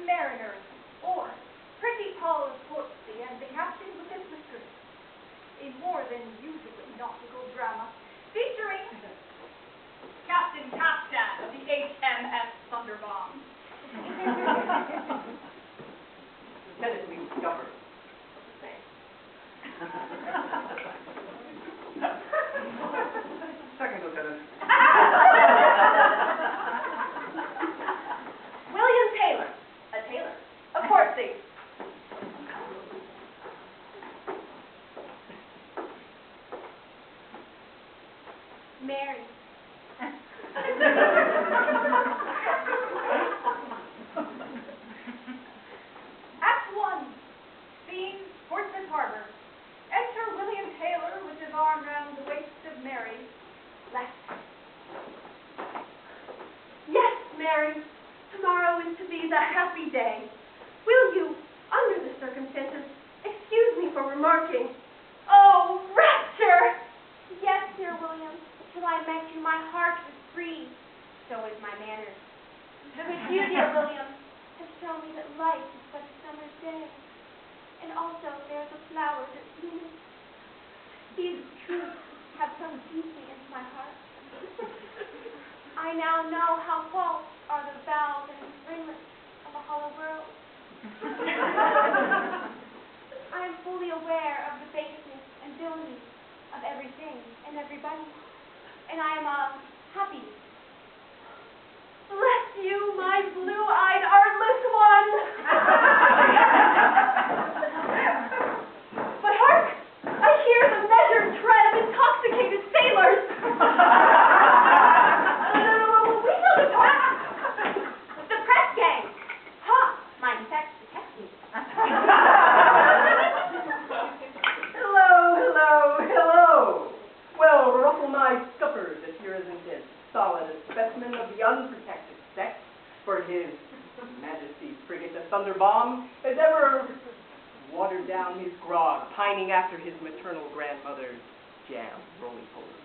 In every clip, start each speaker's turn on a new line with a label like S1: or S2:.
S1: Mariner, or Pretty Paul of Portsea and the Captain with his Whiskers, a more than usually nautical drama featuring Captain Capstan of the HMS Thunderbomb.
S2: Technically discovered. Second lieutenant.
S1: William Taylor, a tailor of Portsea. Mary. Act 1, scene Portsmouth Harbor. Enter William Taylor with his arm round the waist of Mary. Left. Yes, Mary. Tomorrow is to be the happy day. Will you, under the circumstances, excuse me for remarking? Oh, rapture!
S3: Yes, dear William. Till I met you, my heart was free. So is my manners. But you, dear William, have shown me that life is but a summer's day. And also there is a flower that blooms. These truths have sunk deeply into my heart. I now know how false are the vows and ringlets of a hollow world. I am fully aware of the baseness and villainy of everything and everybody, and I am happy.
S1: Bless you, my blue-eyed, artless one! But hark! I hear the measured tread of intoxicated sailors! We know the talk!
S3: The press gang! Ha! Mein Text detects me.
S2: Hello. Well, ruffle my scuppers if here isn't as solid a specimen of the unprotected sex for his Majesty's frigate, the Thunderbomb, has ever watered down his grog, pining after his maternal grandmother's jam roly-poly.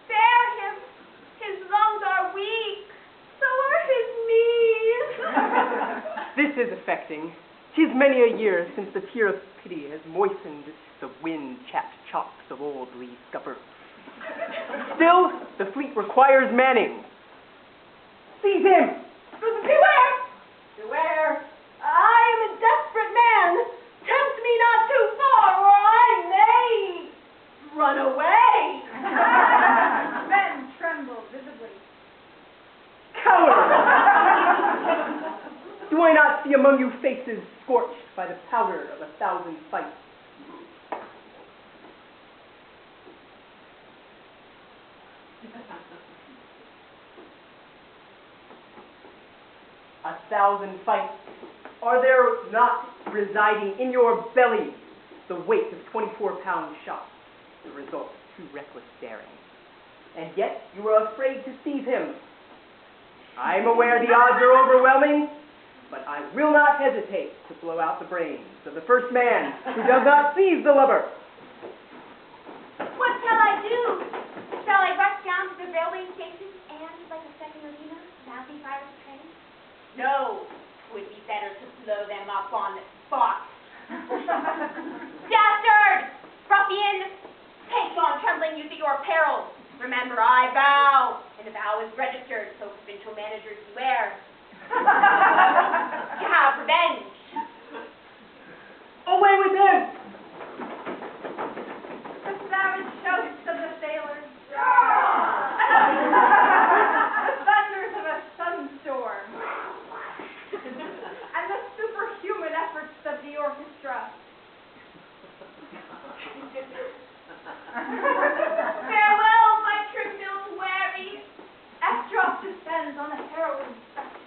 S1: Spare him! His lungs are weak, so are his knees.
S2: This is affecting. 'Tis many a year since the tear of pity has moistened the wind-chapped chops of old Lee Scupper. Still, the fleet requires manning. Seize him!
S1: Beware!
S2: Beware!
S1: I am a desperate man. Tempt me not too far, or I may run away. Men tremble visibly.
S2: Coward! Do I not see among you faces scorched by the powder of 1,000 fights? 1,000 fights. Are there not residing in your belly the weight of 24-pound shot, the result of too reckless daring? And yet you are afraid to seize him. I am aware the odds are overwhelming, but I will not hesitate to blow out the brains of the first man who does not seize the lubber.
S3: What shall I do? Shall I rush down to the railway station and, like a second Medina, loudly fire the train? No, it would be better to blow them up on the spot. Dastard! Ruffian! Take on trembling you to your peril. Remember, I vow, and the vow is registered, so provincial managers beware. To have revenge.
S2: Away with him!
S1: The savage shouts of the sailors. The thunders of a sunstorm. And the superhuman efforts of the orchestra. Farewell, my trivial wary. Estrop descends on a heroine spectacle.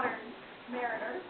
S1: modern mariner.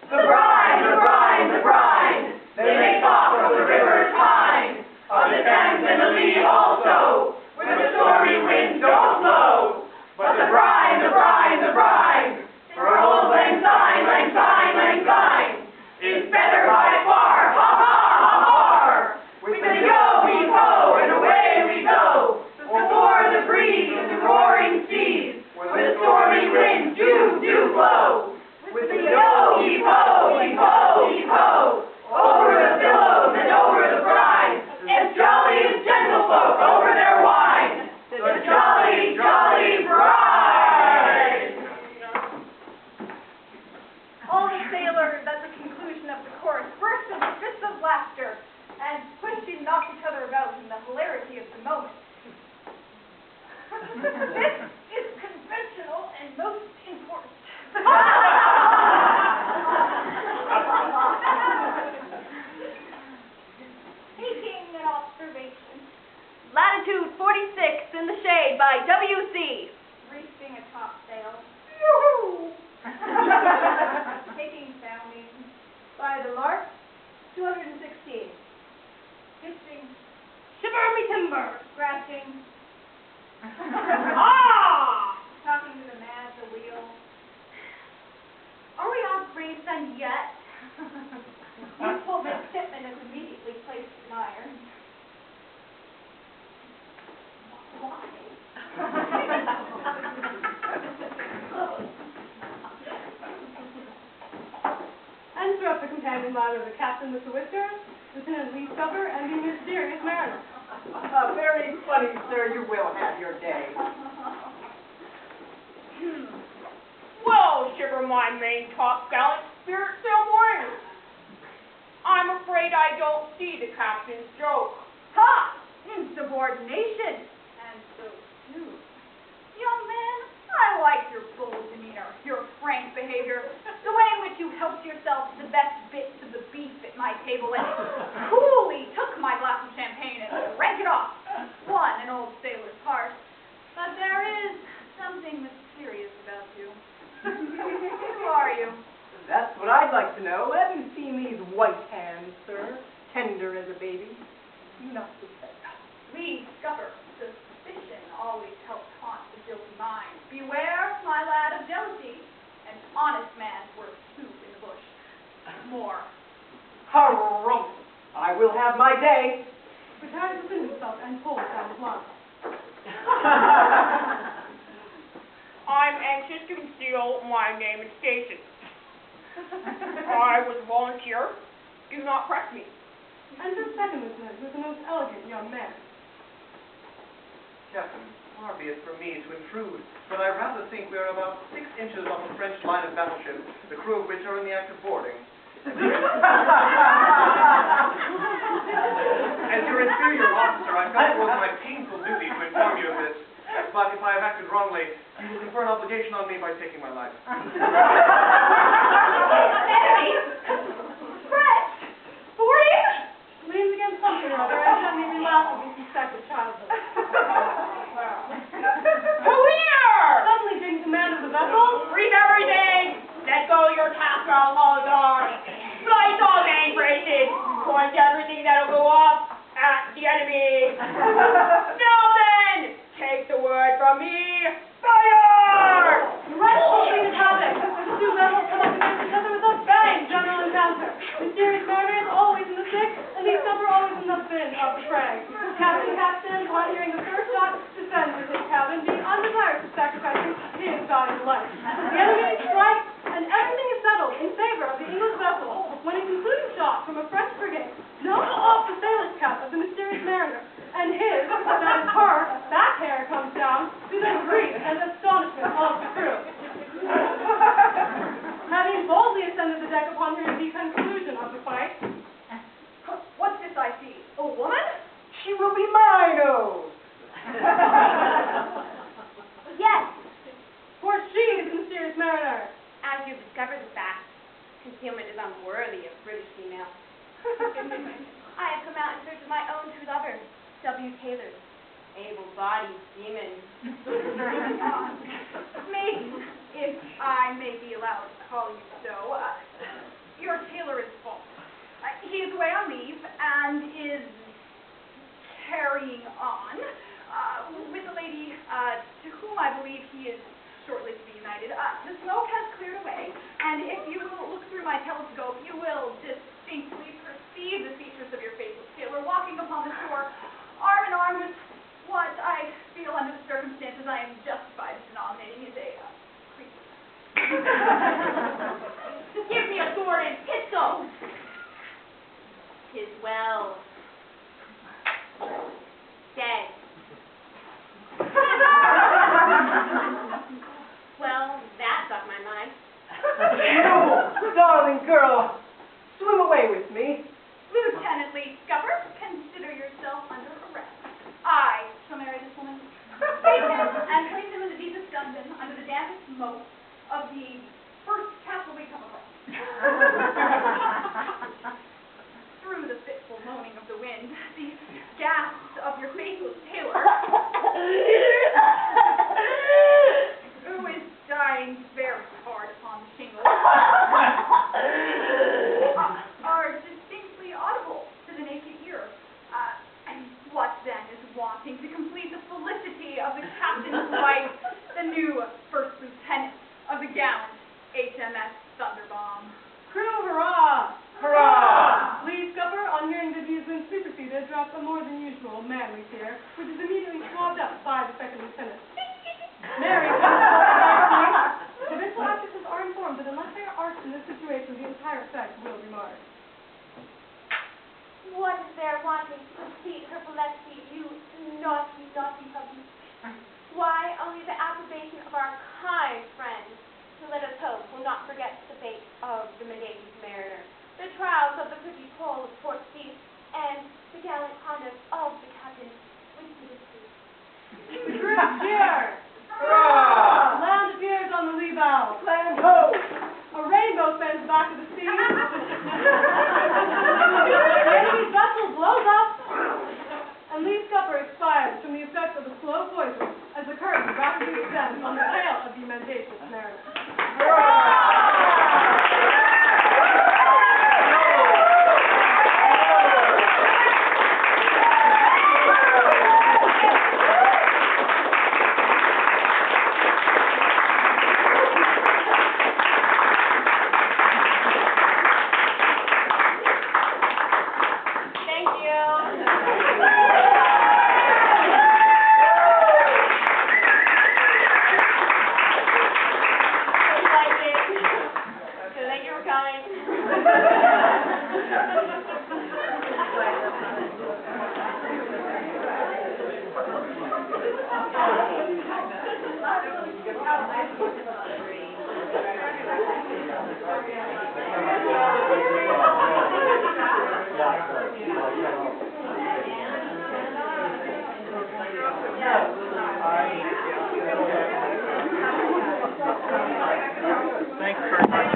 S4: The brine, the brine, the brine, they make talk of the river's pine, of the Thames and the Lee also, where the stormy winds don't blow. But the brine, the brine, the brine, for old lang syne, lang syne, lang syne, is better by far, ha ha ha ha. With the yo we ho and away we go, before the breeze of the roaring seas, where the stormy winds do blow. With the yo heave ho, heave ho, heave ho, over the billows and over the brine, as jolly as gentlefolk over their wine, the jolly, jolly brine.
S1: All the sailors at the conclusion of the chorus burst into fits of laughter and pushed and knocked each other about in the hilarity of the moment. This is conventional and most important. Taking an observation.
S3: Latitude 46 in the shade by W.C.
S1: Reefing a topsail. Taking soundings.
S3: By the mark, 216.
S1: Pitching.
S3: Shiver me timber.
S1: Scratching.
S3: Ah!
S1: Talking to the man at the wheel.
S3: Are we on Gravesend yet?
S1: Useful midshipman is immediately placed in iron. Why?
S5: And throughout the companion ladder of the captain with the whiskers, Lieutenant Lee Scupper, and the mysterious mariner.
S2: Very funny, sir. You will have your day.
S6: Well, shiver my main top gallant spirit somewhere. I'm afraid I don't see the captain's joke.
S1: Ha! Insubordination. And so soon. Young man, I like your bold demeanor, your frank behavior, the way in which you helped yourself to the best bits of the beef at my table and coolly took my glass of champagne and drank it off. Won an old sailor's heart. But there is something mysterious about you. Who are you?
S2: That's what I'd like to know. Have you seen these white hands, sir? Tender as a baby. Do not suspect.
S1: Lee Scupper. Suspicion always helps haunt the guilty mind. Beware, my lad, of jealousy. An honest man's worth two in the bush. More.
S2: Harumph! I will have my day.
S5: Retired within himself and pulled down his line.
S6: I'm anxious to conceal my name and station. I was a volunteer. Do not press me.
S5: And the second lieutenant was the most elegant young man.
S7: Captain, far be it from me to intrude, but I rather think we are about 6 inches off a French line of battleship, the crew of which are in the act of boarding. As your inferior officer, I felt it was my painful duty to inform you of this, but if I have acted wrongly, you will confer an obligation on me by taking my life.
S1: Enemy? French? Boarding?
S5: Leans against something or other and suddenly relapses in suspected childhood.
S6: Who here?
S5: Suddenly taking command of the vessel,
S6: Brief everything. Let go your tassel, Holgar. Slice all main braces. Point everything that'll go up at the enemy. Now then, take the word from me. Fire!
S5: dreadful thing has happened. The two vessels come up against each other with a bang general encounter. Mysterious mariners always in the thick, and these some are always in the fin of the fray. Captain, on hearing the first shot, descends with his cabin, being undesirous of sacrificing his valuable life. The enemy strikes, and everything is settled in favor of the English vessel, when a concluding shot from a French frigate knocks off the sailor's cap of the mysterious mariner, and his, that is her, back hair comes down to the grief and astonishment of the crew. Having boldly ascended the deck upon hearing the conclusion of the fight,
S1: What's this I see? A woman?
S2: She will be mine, oh!
S3: Yes,
S5: for she is the mysterious mariner.
S3: as you've discovered the fact, concealment is unwise. unworthy of British female. I have come out in search of my own true lover, W. Taylor, able-bodied seaman.
S1: Maybe, if I may be allowed to call you so, your tailor is false. He is away on leave and is carrying on with a lady to whom I believe he is shortly to be united. The smoke has cleared away, and if you will look through my telescope, you will distinctly perceive the features of your faithless tailor walking upon the shore, arm in arm with what I feel under the circumstances I am justified in denominating as a creature.
S3: Give me a sword and pistol. 'Tis well. Dead. Well, that's off my mind.
S2: You, darling girl, swim away with me.
S1: Lieutenant Lee Scupper, consider yourself under arrest. I shall marry this woman, take him, and place him in the deepest dungeon under the dampest moat of the first castle we come across. Through the fitful moaning of the wind, the gasps of your faithless tailor, who is dying very hard upon the shingle, are distinctly audible to the naked ear. What then is wanting to complete the felicity of the captain's wife, the new first lieutenant of the gallant HMS Thunderbomb?
S5: Crew, hurrah!
S2: Hurrah!
S5: Lee Scupper, on hearing that he has been superseded, drops a more than usual manly tear, which is immediately swabbed up by the second lieutenant. Mary, provincial actresses are informed that unless they are arched in this situation, the entire sex will be marred.
S3: What is there wanting to complete her felicity, you naughty, naughty puppy? Why, only the approbation of our kind friends, who let us hope will not forget the fate of the Mendacious mariner, the trials of the pretty Pole of Portsea, and the gallant conduct of the captain, Whiskers.
S5: Crew, cheer!
S2: Hurrah!
S5: Land appears on the lee bow.
S2: Land ho!
S5: A rainbow spans the back of the sea. The enemy's vessel blows up, and Lee Scupper expires from the effects of a slow poison as the curtain rapidly descends on the tail of the Mendacious mariner.
S3: Thank you. Like it. So thank you for coming.